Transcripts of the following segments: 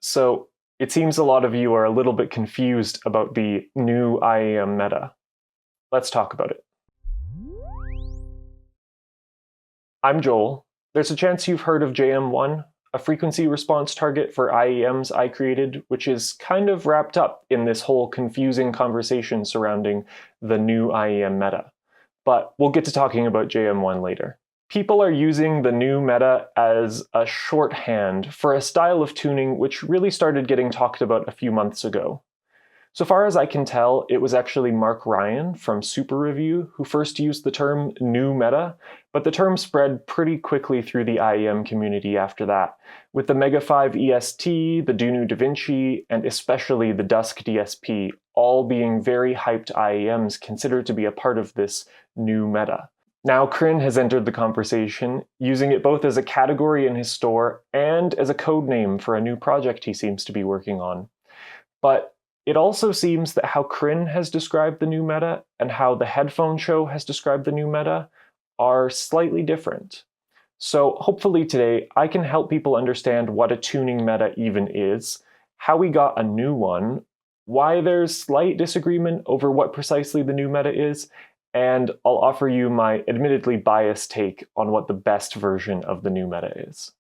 So it seems a lot of you are a little bit confused about the new IEM Meta. Let's talk about it. I'm Joel. There's a chance you've heard of JM1, a frequency response target for IEMs I created, which is kind of wrapped up in this whole confusing conversation surrounding the new IEM Meta. But we'll get to talking about JM1 later. People are using the new meta as a shorthand for a style of tuning which really started getting talked about a few months ago. So far as I can tell, it was actually Mark Ryan from Super Review who first used the term new meta, but the term spread pretty quickly through the IEM community after that, with the Mega 5 EST, the Dunu Da Vinci, and especially the Dusk DSP all being very hyped IEMs considered to be a part of this new meta. Now Kryn has entered the conversation, using it both as a category in his store and as a code name for a new project he seems to be working on. But it also seems that how Kryn has described the new meta and how the Headphone Show has described the new meta are slightly different. So hopefully today I can help people understand what a tuning meta even is, how we got a new one, why there's slight disagreement over what precisely the new meta is, and I'll offer you my admittedly biased take on what the best version of the new meta is.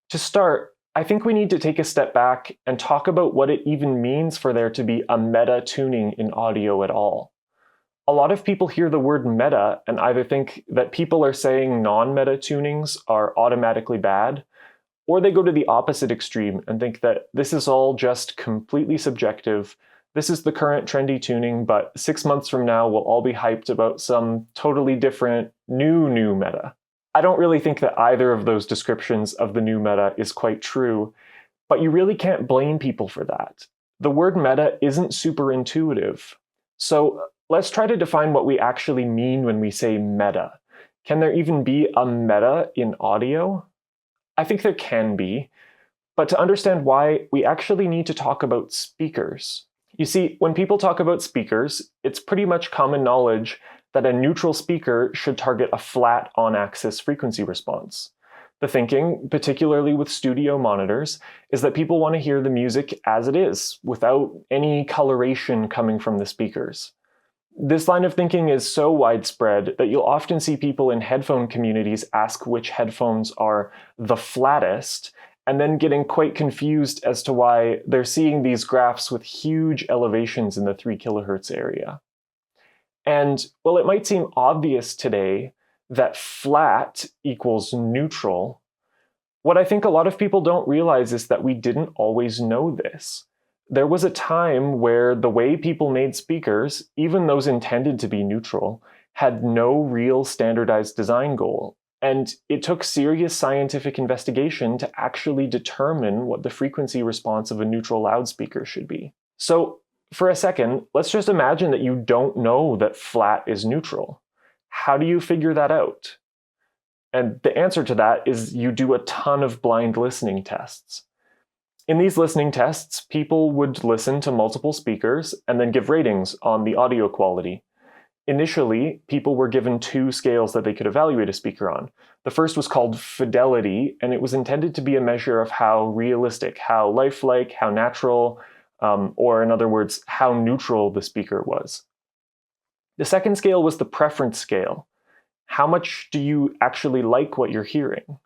To start, I think we need to take a step back and talk about what it even means for there to be a meta tuning in audio at all. A lot of people hear the word meta and either think that people are saying non-meta tunings are automatically bad, or they go to the opposite extreme and think that this is all just completely subjective. This is the current trendy tuning, but 6 months from now we'll all be hyped about some totally different new meta. I don't really think that either of those descriptions of the new meta is quite true, but you really can't blame people for that. The word meta isn't super intuitive. So let's try to define what we actually mean when we say meta. Can there even be a meta in audio? I think there can be, but to understand why, we actually need to talk about speakers. You see, when people talk about speakers, it's pretty much common knowledge that a neutral speaker should target a flat on-axis frequency response. The thinking, particularly with studio monitors, is that people want to hear the music as it is, without any coloration coming from the speakers. This line of thinking is so widespread that you'll often see people in headphone communities ask which headphones are the flattest, and then getting quite confused as to why they're seeing these graphs with huge elevations in the 3 kHz area. And while it might seem obvious today that flat equals neutral, what I think a lot of people don't realize is that we didn't always know this. There was a time where the way people made speakers, even those intended to be neutral, had no real standardized design goal. And it took serious scientific investigation to actually determine what the frequency response of a neutral loudspeaker should be. So for a second, let's just imagine that you don't know that flat is neutral. How do you figure that out? And the answer to that is you do a ton of blind listening tests. In these listening tests, people would listen to multiple speakers and then give ratings on the audio quality. Initially, people were given 2 scales that they could evaluate a speaker on. The first was called fidelity, and it was intended to be a measure of how realistic, how lifelike, how natural, or in other words, how neutral the speaker was. The second scale was the preference scale. How much do you actually like what you're hearing?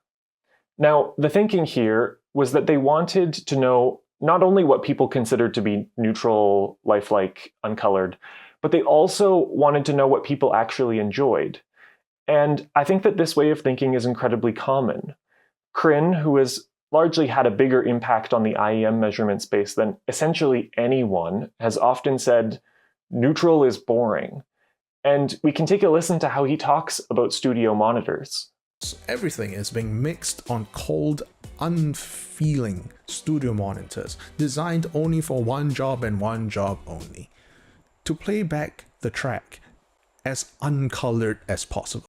Now, the thinking here was that they wanted to know not only what people considered to be neutral, lifelike, uncolored, but they also wanted to know what people actually enjoyed. And I think that this way of thinking is incredibly common. Kryn, who has largely had a bigger impact on the IEM measurement space than essentially anyone, has often said, neutral is boring. And we can take a listen to how he talks about studio monitors. Everything is being mixed on cold, unfeeling studio monitors, designed only for one job and one job only: to play back the track as uncolored as possible.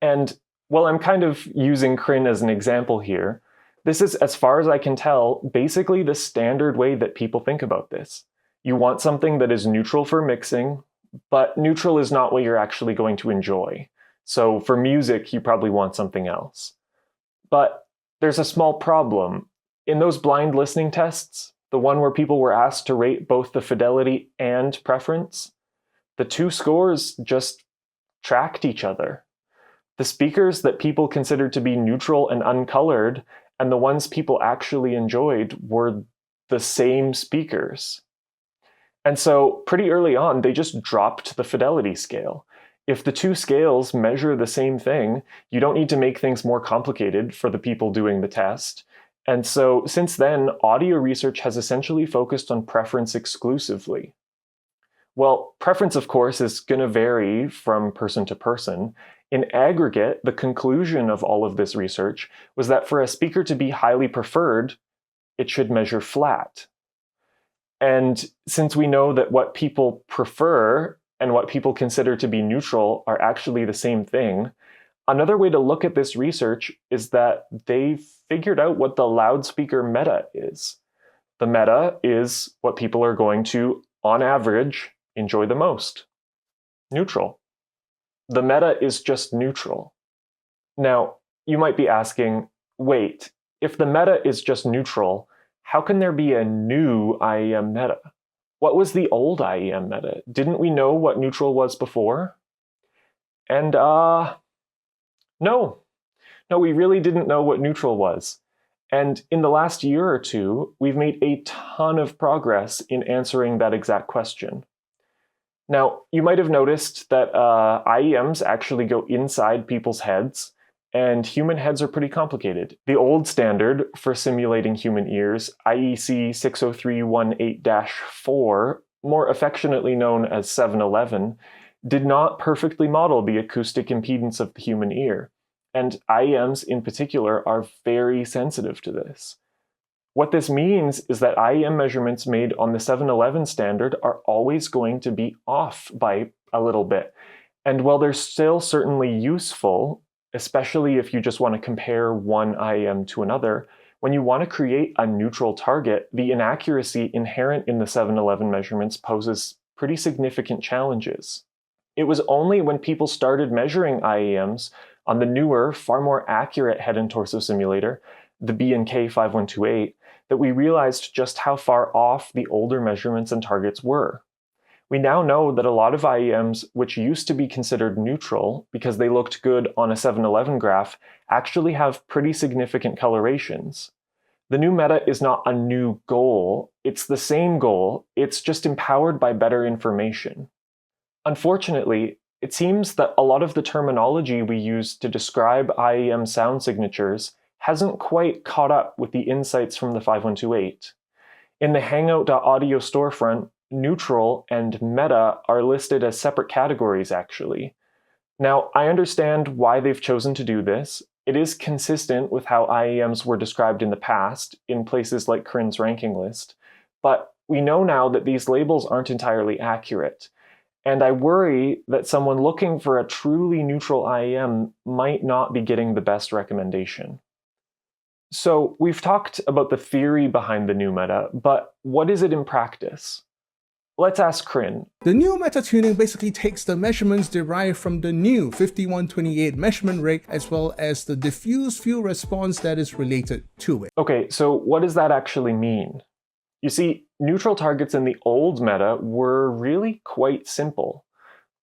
And while I'm kind of using Kryn as an example here, this is, as far as I can tell, basically the standard way that people think about this. You want something that is neutral for mixing, but neutral is not what you're actually going to enjoy. So for music, you probably want something else. But there's a small problem. In those blind listening tests, the one where people were asked to rate both the fidelity and preference, the two scores just tracked each other. The speakers that people considered to be neutral and uncolored, and the ones people actually enjoyed, were the same speakers. And so pretty early on, they just dropped the fidelity scale. If the two scales measure the same thing, you don't need to make things more complicated for the people doing the test. And so since then, audio research has essentially focused on preference exclusively. Well, preference, of course, is going to vary from person to person. In aggregate, the conclusion of all of this research was that for a speaker to be highly preferred, it should measure flat. And since we know that what people prefer and what people consider to be neutral are actually the same thing, another way to look at this research is that they figured out what the loudspeaker meta is. The meta is what people are going to, on average, enjoy the most. Neutral. The meta is just neutral. Now, you might be asking, wait, if the meta is just neutral, how can there be a new IEM meta? What was the old IEM meta? Didn't we know what neutral was before? And no, we really didn't know what neutral was. And in the last year or two, we've made a ton of progress in answering that exact question. Now, you might have noticed that IEMs actually go inside people's heads, and human heads are pretty complicated. The old standard for simulating human ears, IEC 60318-4, more affectionately known as 711, did not perfectly model the acoustic impedance of the human ear. And IEMs in particular are very sensitive to this. What this means is that IEM measurements made on the 711 standard are always going to be off by a little bit. And while they're still certainly useful, especially if you just want to compare one IEM to another, when you want to create a neutral target, the inaccuracy inherent in the 711 measurements poses pretty significant challenges. It was only when people started measuring IEMs on the newer, far more accurate head and torso simulator, the B&K 5128, that we realized just how far off the older measurements and targets were. We now know that a lot of IEMs, which used to be considered neutral because they looked good on a 711 graph, actually have pretty significant colorations. The new meta is not a new goal, it's the same goal, it's just empowered by better information. Unfortunately, it seems that a lot of the terminology we use to describe IEM sound signatures hasn't quite caught up with the insights from the 5128. In the Hangout.audio storefront, neutral and meta are listed as separate categories, actually. Now, I understand why they've chosen to do this. It is consistent with how IEMs were described in the past, in places like Crin's ranking list, but we know now that these labels aren't entirely accurate. And I worry that someone looking for a truly neutral IEM might not be getting the best recommendation. So we've talked about the theory behind the new meta, but what is it in practice? Let's ask Crin. The new meta tuning basically takes the measurements derived from the new 5128 measurement rig as well as the diffuse field response that is related to it. Okay, so what does that actually mean? You see, neutral targets in the old meta were really quite simple.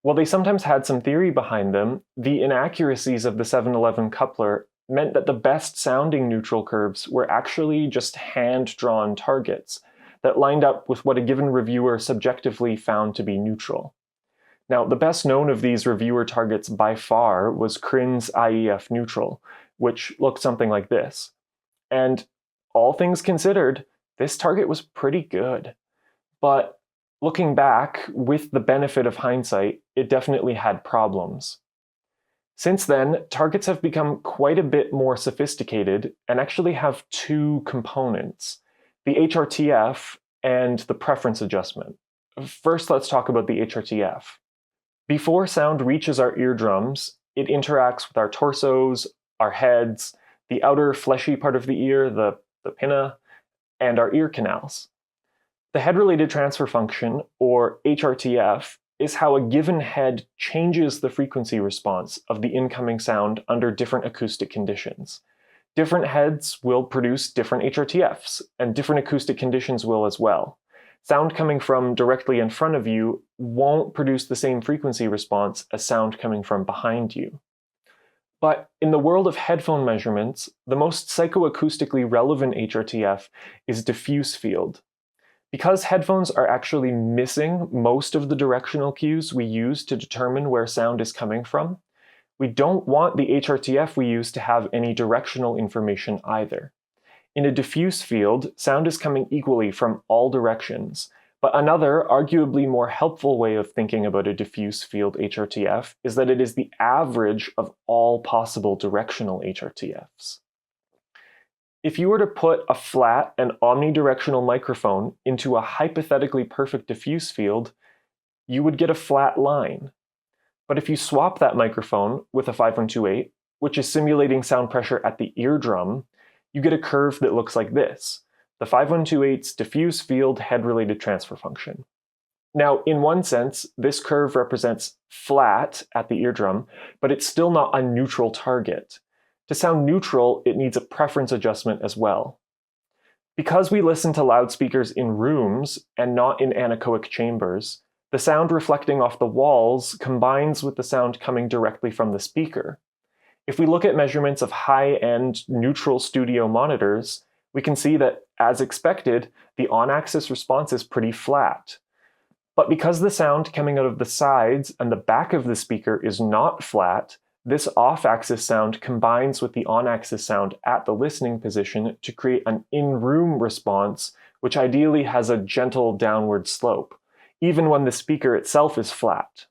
While they sometimes had some theory behind them, the inaccuracies of the 711 coupler meant that the best sounding neutral curves were actually just hand-drawn targets that lined up with what a given reviewer subjectively found to be neutral. Now, the best known of these reviewer targets by far was Crin's IEF neutral, which looked something like this. And all things considered, this target was pretty good. But looking back, with the benefit of hindsight, it definitely had problems. Since then, targets have become quite a bit more sophisticated and actually have two components, the HRTF and the preference adjustment. First, let's talk about the HRTF. Before sound reaches our eardrums, it interacts with our torsos, our heads, the outer fleshy part of the ear, the pinna, and our ear canals. The head-related transfer function, or HRTF, is how a given head changes the frequency response of the incoming sound under different acoustic conditions. Different heads will produce different HRTFs, and different acoustic conditions will as well. Sound coming from directly in front of you won't produce the same frequency response as sound coming from behind you. But in the world of headphone measurements, the most psychoacoustically relevant HRTF is diffuse field. Because headphones are actually missing most of the directional cues we use to determine where sound is coming from, we don't want the HRTF we use to have any directional information either. In a diffuse field, sound is coming equally from all directions, but another, arguably more helpful way of thinking about a diffuse field HRTF is that it is the average of all possible directional HRTFs. If you were to put a flat and omnidirectional microphone into a hypothetically perfect diffuse field, you would get a flat line. But if you swap that microphone with a 5128, which is simulating sound pressure at the eardrum, you get a curve that looks like this, the 5128's diffuse field head-related transfer function. Now, in one sense, this curve represents flat at the eardrum, but it's still not a neutral target. To sound neutral, it needs a preference adjustment as well. Because we listen to loudspeakers in rooms and not in anechoic chambers, the sound reflecting off the walls combines with the sound coming directly from the speaker. If we look at measurements of high-end neutral studio monitors, we can see that, as expected, the on-axis response is pretty flat. But because the sound coming out of the sides and the back of the speaker is not flat, this off-axis sound combines with the on-axis sound at the listening position to create an in-room response, which ideally has a gentle downward slope, even when the speaker itself is flat.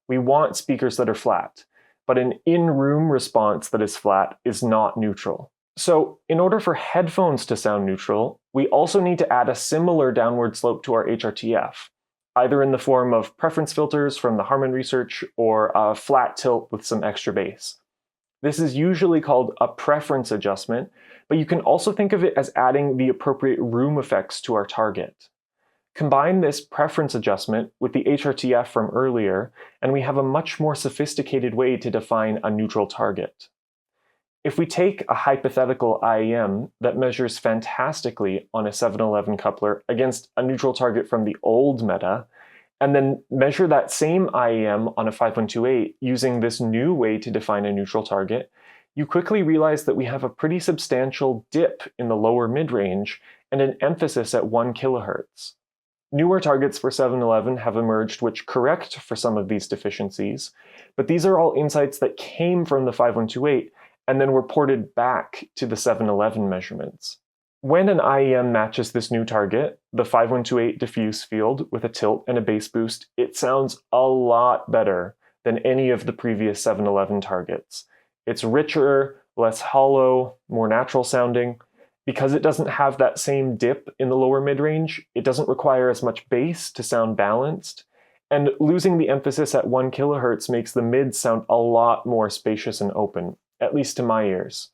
We want speakers that are flat, but an in-room response that is flat is not neutral. So in order for headphones to sound neutral, we also need to add a similar downward slope to our HRTF, either in the form of preference filters from the Harman research or a flat tilt with some extra bass. This is usually called a preference adjustment, but you can also think of it as adding the appropriate room effects to our target. Combine this preference adjustment with the HRTF from earlier, and we have a much more sophisticated way to define a neutral target. If we take a hypothetical IEM that measures fantastically on a 711 coupler against a neutral target from the old Meta, and then measure that same IEM on a 5128 using this new way to define a neutral target, you quickly realize that we have a pretty substantial dip in the lower mid-range and an emphasis at 1 kHz. Newer targets for 711 have emerged which correct for some of these deficiencies, but these are all insights that came from the 5128 and then were ported back to the 711 measurements. When an IEM matches this new target, the 5128 diffuse field with a tilt and a bass boost, it sounds a lot better than any of the previous 711 targets. It's richer, less hollow, more natural sounding. Because it doesn't have that same dip in the lower mid-range, it doesn't require as much bass to sound balanced, and losing the emphasis at 1 kHz makes the mids sound a lot more spacious and open, at least to my ears.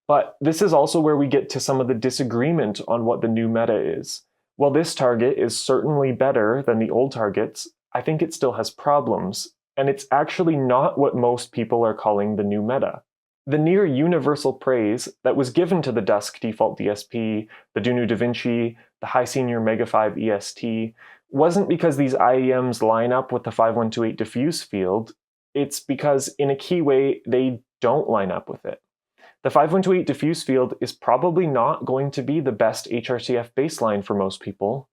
But this is also where we get to some of the disagreement on what the new Meta is. While this target is certainly better than the old targets, I think it still has problems, and it's actually not what most people are calling the new Meta. The near universal praise that was given to the Dusk default DSP, the Dunu DaVinci, the High Senior Mega 5 EST wasn't because these IEMs line up with the 5128 diffuse field, it's because in a key way they don't line up with it. The 5128 diffuse field is probably not going to be the best HRTF baseline for most people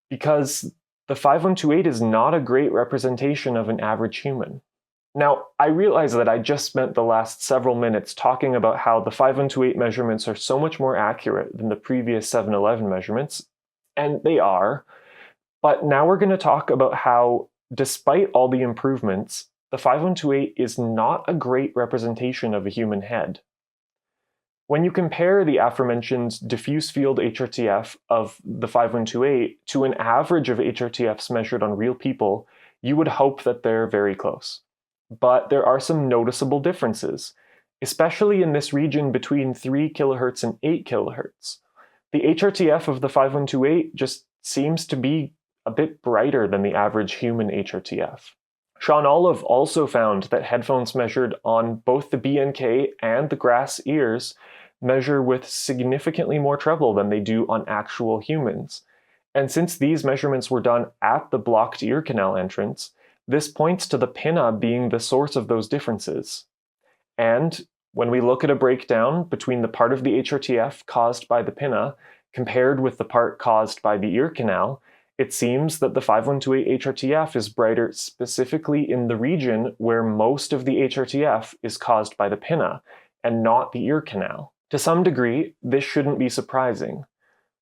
because the 5128 is not a great representation of an average human. Now, I realize that I just spent the last several minutes talking about how the 5128 measurements are so much more accurate than the previous 711 measurements, and they are, but now we're going to talk about how, despite all the improvements, the 5128 is not a great representation of a human head. When you compare the aforementioned diffuse field HRTF of the 5128 to an average of HRTFs measured on real people, you would hope that they're very close. But there are some noticeable differences, especially in this region between 3 kHz and 8 kHz. The HRTF of the 5128 just seems to be a bit brighter than the average human HRTF. Sean Olive also found that headphones measured on both the BNK and the Grass ears measure with significantly more treble than they do on actual humans. And since these measurements were done at the blocked ear canal entrance, this points to the pinna being the source of those differences. And when we look at a breakdown between the part of the HRTF caused by the pinna compared with the part caused by the ear canal, it seems that the 5128 HRTF is brighter specifically in the region where most of the HRTF is caused by the pinna, and not the ear canal. To some degree, this shouldn't be surprising.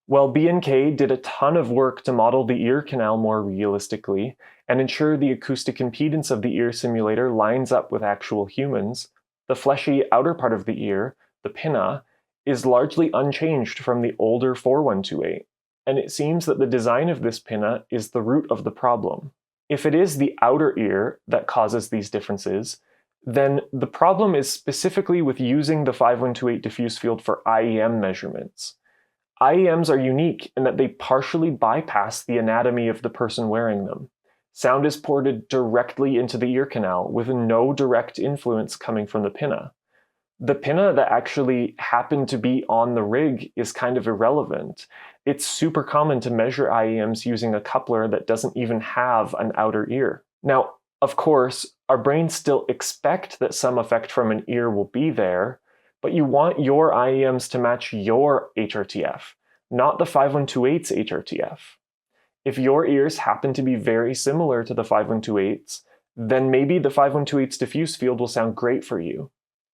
Well, B&K did a ton of work to model the ear canal more realistically and ensure the acoustic impedance of the ear simulator lines up with actual humans. The fleshy outer part of the ear, the pinna, is largely unchanged from the older 4128, and it seems that the design of this pinna is the root of the problem. If it is the outer ear that causes these differences, then the problem is specifically with using the 5128 diffuse field for IEM measurements. IEMs are unique in that they partially bypass the anatomy of the person wearing them. Sound is ported directly into the ear canal with no direct influence coming from the pinna. The pinna that actually happened to be on the rig is kind of irrelevant. It's super common to measure IEMs using a coupler that doesn't even have an outer ear. Now, of course, our brains still expect that some effect from an ear will be there, but you want your IEMs to match your HRTF, not the 5128's HRTF. If your ears happen to be very similar to the 5128's, then maybe the 5128's diffuse field will sound great for you.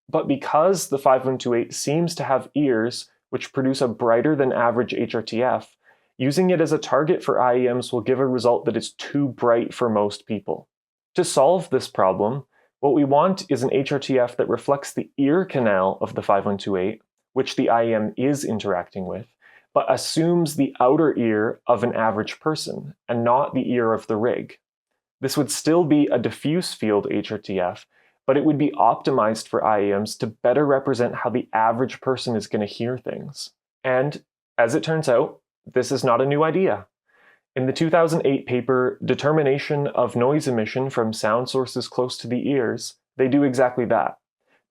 But because the 5128 seems to have ears which produce a brighter than average HRTF, using it as a target for IEMs will give a result that is too bright for most people. To solve this problem, what we want is an HRTF that reflects the ear canal of the 5128, which the IEM is interacting with, but assumes the outer ear of an average person, and not the ear of the rig. This would still be a diffuse field HRTF, but it would be optimized for IEMs to better represent how the average person is going to hear things. And, as it turns out, this is not a new idea. In the 2008 paper, Determination of Noise Emission from Sound Sources Close to the Ears, they do exactly that.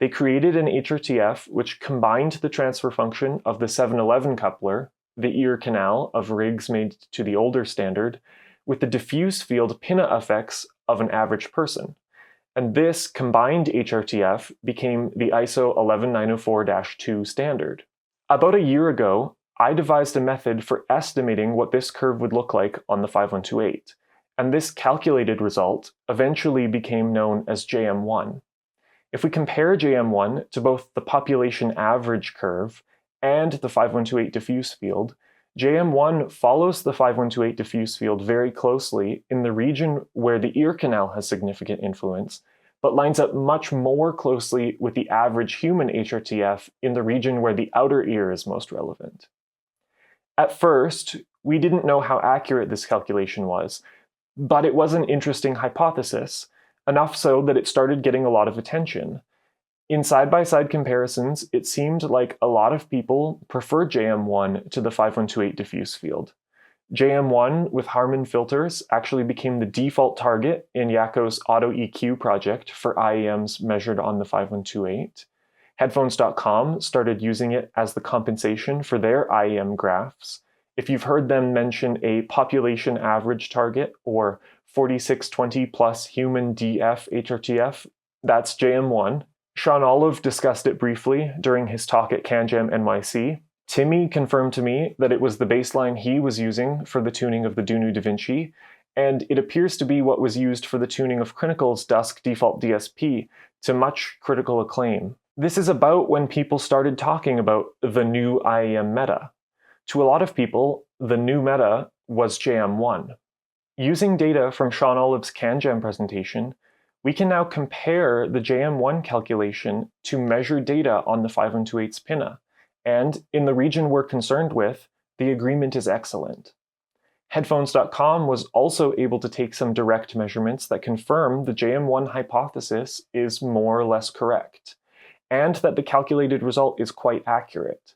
They created an HRTF which combined the transfer function of the 711 coupler, the ear canal of rigs made to the older standard, with the diffuse field pinna effects of an average person. And this combined HRTF became the ISO 11904-2 standard. About a year ago, I devised a method for estimating what this curve would look like on the 5128, and this calculated result eventually became known as JM1. If we compare JM1 to both the population average curve and the 5128 diffuse field, JM1 follows the 5128 diffuse field very closely in the region where the ear canal has significant influence, but lines up much more closely with the average human HRTF in the region where the outer ear is most relevant. At first, we didn't know how accurate this calculation was, but it was an interesting hypothesis, enough so that it started getting a lot of attention. In side-by-side comparisons, it seemed like a lot of people preferred JM1 to the 5128 diffuse field. JM1 with Harman filters actually became the default target in Yakko's Auto EQ project for IEMs measured on the 5128. Headphones.com started using it as the compensation for their IEM graphs. If you've heard them mention a population average target or 4620 plus human DF HRTF, that's JM1. Sean Olive discussed it briefly during his talk at CanJam NYC. Timmy confirmed to me that it was the baseline he was using for the tuning of the Dunu DaVinci, and it appears to be what was used for the tuning of Crinical's Dusk default DSP to much critical acclaim. This is about when people started talking about the new IEM Meta. To a lot of people, the new Meta was JM1. Using data from Sean Olive's CanJam presentation, we can now compare the JM1 calculation to measured data on the 5128's pinna, and in the region we're concerned with, the agreement is excellent. Headphones.com was also able to take some direct measurements that confirm the JM1 hypothesis is more or less correct, and that the calculated result is quite accurate.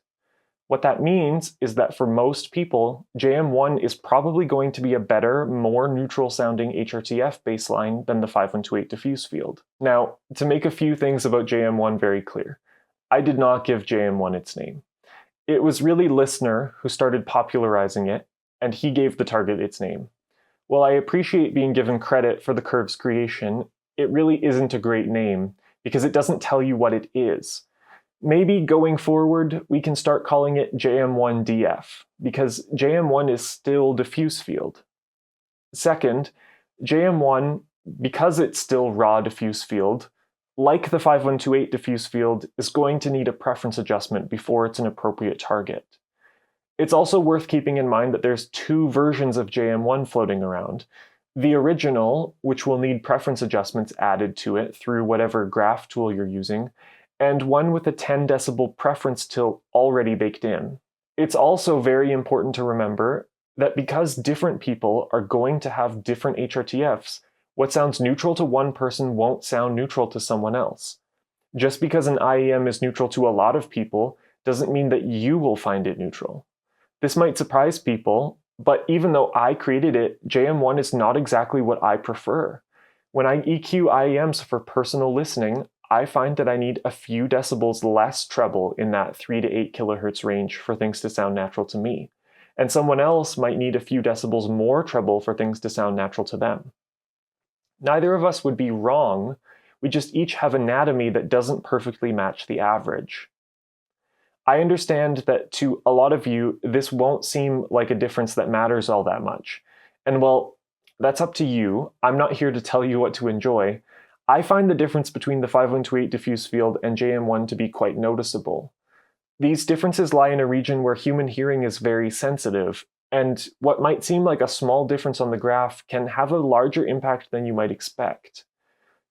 What that means is that for most people, JM1 is probably going to be a better, more neutral-sounding HRTF baseline than the 5128 diffuse field. Now, to make a few things about JM1 very clear, I did not give JM1 its name. It was really Listener who started popularizing it, and he gave the target its name. While I appreciate being given credit for the curve's creation, it really isn't a great name because it doesn't tell you what it is. Maybe going forward, we can start calling it JM1DF, because JM1 is still diffuse field. Second, JM1, because it's still raw diffuse field, like the 5128 diffuse field, is going to need a preference adjustment before it's an appropriate target. It's also worth keeping in mind that there's two versions of JM1 floating around. The original, which will need preference adjustments added to it through whatever graph tool you're using, and one with a 10 decibel preference tilt already baked in. It's also very important to remember that because different people are going to have different HRTFs, what sounds neutral to one person won't sound neutral to someone else. Just because an IEM is neutral to a lot of people doesn't mean that you will find it neutral. This might surprise people, but even though I created it, JM1 is not exactly what I prefer. When I EQ IEMs for personal listening, I find that I need a few decibels less treble in that 3 to 8 kilohertz range for things to sound natural to me, and someone else might need a few decibels more treble for things to sound natural to them. Neither of us would be wrong, we just each have anatomy that doesn't perfectly match the average. I understand that to a lot of you, this won't seem like a difference that matters all that much. And well, that's up to you. I'm not here to tell you what to enjoy. I find the difference between the 5128 diffuse field and JM1 to be quite noticeable. These differences lie in a region where human hearing is very sensitive, and what might seem like a small difference on the graph can have a larger impact than you might expect.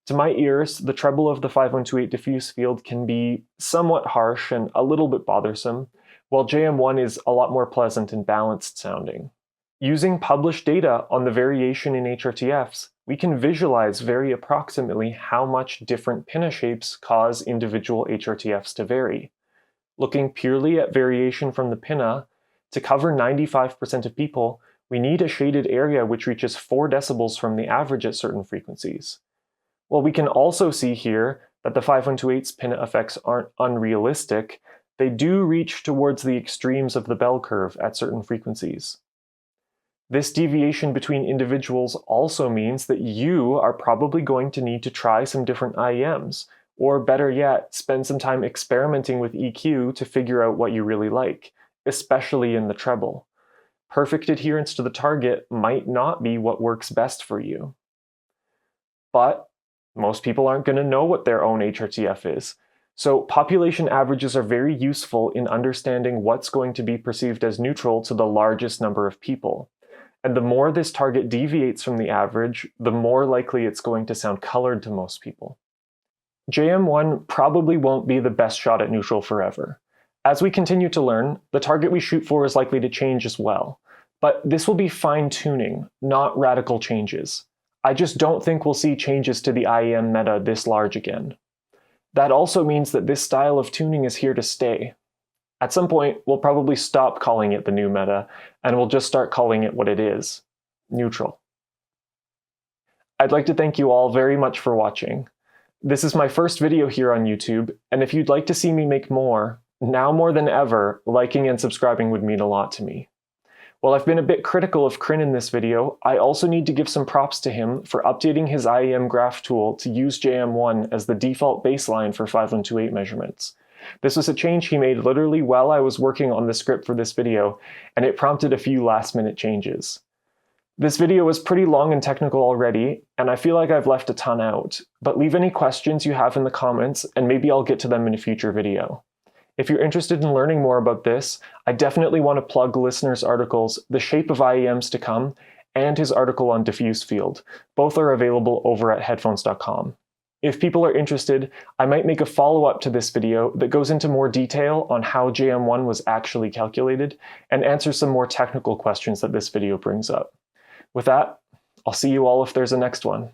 To my ears, the treble of the 5128 diffuse field can be somewhat harsh and a little bit bothersome, while JM1 is a lot more pleasant and balanced sounding. Using published data on the variation in HRTFs, we can visualize very approximately how much different pinna shapes cause individual HRTFs to vary. Looking purely at variation from the pinna, to cover 95% of people, we need a shaded area which reaches 4 decibels from the average at certain frequencies. While we can also see here that the 5128's pinna effects aren't unrealistic, they do reach towards the extremes of the bell curve at certain frequencies. This deviation between individuals also means that you are probably going to need to try some different IEMs, or better yet, spend some time experimenting with EQ to figure out what you really like, especially in the treble. Perfect adherence to the target might not be what works best for you. But most people aren't going to know what their own HRTF is, so population averages are very useful in understanding what's going to be perceived as neutral to the largest number of people. And the more this target deviates from the average, the more likely it's going to sound colored to most people. JM1 probably won't be the best shot at neutral forever. As we continue to learn, the target we shoot for is likely to change as well. But this will be fine-tuning, not radical changes. I just don't think we'll see changes to the IEM meta this large again. That also means that this style of tuning is here to stay. At some point, we'll probably stop calling it the new meta, and we'll just start calling it what it is: neutral. I'd like to thank you all very much for watching. This is my first video here on YouTube, and if you'd like to see me make more, now more than ever, liking and subscribing would mean a lot to me. While I've been a bit critical of Kryn in this video, I also need to give some props to him for updating his IEM graph tool to use JM1 as the default baseline for 5128 measurements. This was a change he made literally while I was working on the script for this video, and it prompted a few last-minute changes. This video was pretty long and technical already, and I feel like I've left a ton out, but leave any questions you have in the comments, and maybe I'll get to them in a future video. If you're interested in learning more about this, I definitely want to plug Listener's articles, The Shape of IEMs to Come, and his article on Diffuse Field. Both are available over at headphones.com. If people are interested, I might make a follow-up to this video that goes into more detail on how JM1 was actually calculated and answers some more technical questions that this video brings up. With that, I'll see you all if there's a next one.